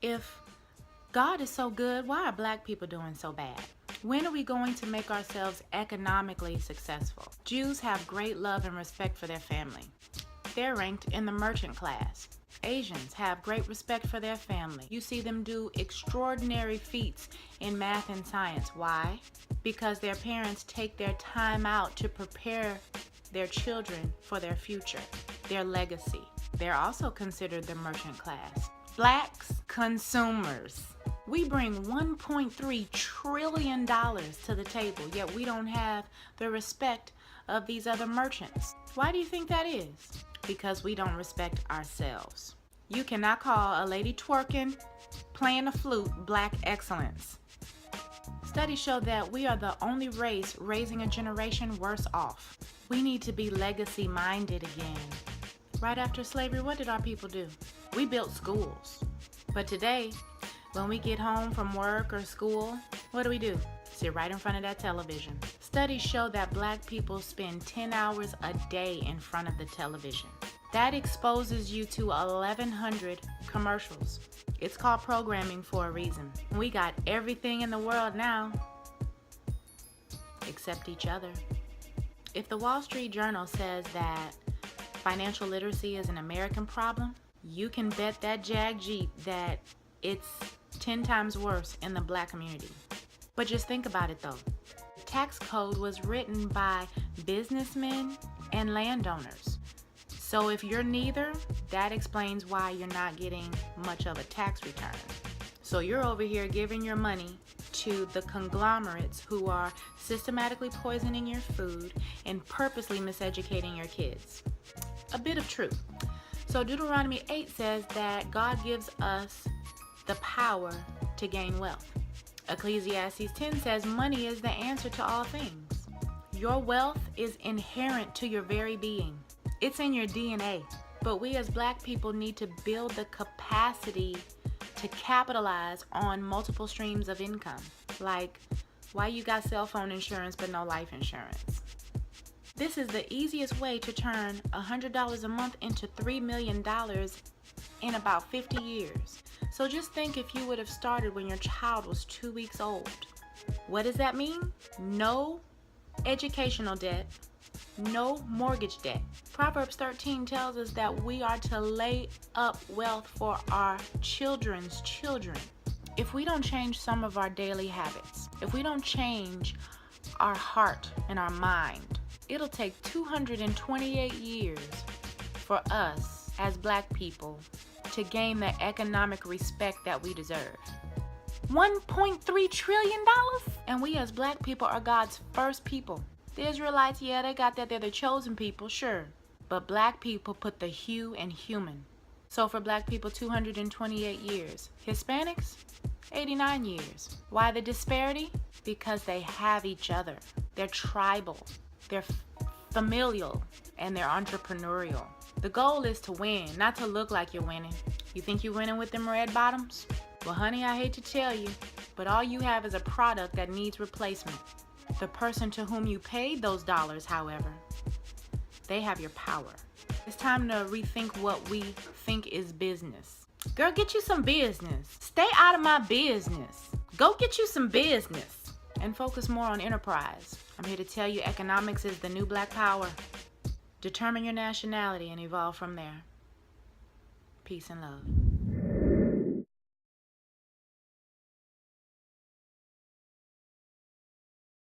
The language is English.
If God is so good, why are black people doing so bad? When are we going to make ourselves economically successful? Jews have great love and respect for their family. They're ranked in the merchant class. Asians have great respect for their family. You see them do extraordinary feats in math and science. Why? Because their parents take their time out to prepare their children for their future, their legacy. They're also considered the merchant class. Blacks, consumers. We bring $1.3 trillion to the table, yet we don't have the respect of these other merchants. Why do you think that is? Because we don't respect ourselves. You cannot call a lady twerking, playing a flute, black excellence. Studies show that we are the only race raising a generation worse off. We need to be legacy minded again. Right after slavery, what did our people do? We built schools. But today, when we get home from work or school, what do? Sit right in front of that television. Studies show that black people spend 10 hours a day in front of the television. That exposes you to 1,100 commercials. It's called programming for a reason. We got everything in the world now, except each other. If the Wall Street Journal says that financial literacy is an American problem, you can bet that jag-jeep that it's 10 times worse in the black community. But just think about it though. The tax code was written by businessmen and landowners. So if you're neither, that explains why you're not getting much of a tax return. So you're over here giving your money to the conglomerates who are systematically poisoning your food and purposely miseducating your kids. A bit of truth. So Deuteronomy 8 says that God gives us the power to gain wealth. Ecclesiastes 10 says money is the answer to all things. Your wealth is inherent to your very being. It's in your DNA. But we as black people need to build the capacity to capitalize on multiple streams of income. Like, why you got cell phone insurance but no life insurance? This is the easiest way to turn $100 a month into $3 million in about 50 years. So just think if you would have started when your child was 2 weeks old. What does that mean? No educational debt, no mortgage debt. Proverbs 13 tells us that we are to lay up wealth for our children's children. If we don't change some of our daily habits, if we don't change our heart and our mind, it'll take 228 years for us as black people to gain the economic respect that we deserve. $1.3 trillion? And we as black people are God's first people. The Israelites, yeah, they got that they're the chosen people, sure. But black people put the hue in human. So for black people, 228 years. Hispanics, 89 years. Why the disparity? Because they have each other. They're tribal. They're familial, and they're entrepreneurial. The goal is to win, not to look like you're winning. You think you're winning with them red bottoms? Well, honey, I hate to tell you, but all you have is a product that needs replacement. The person to whom you paid those dollars, however, they have your power. It's time to rethink what we think is business. Girl, get you some business. Stay out of my business. Go get you some business and focus more on enterprise. I'm here to tell you economics is the new black power. Determine your nationality and evolve from there. Peace and love.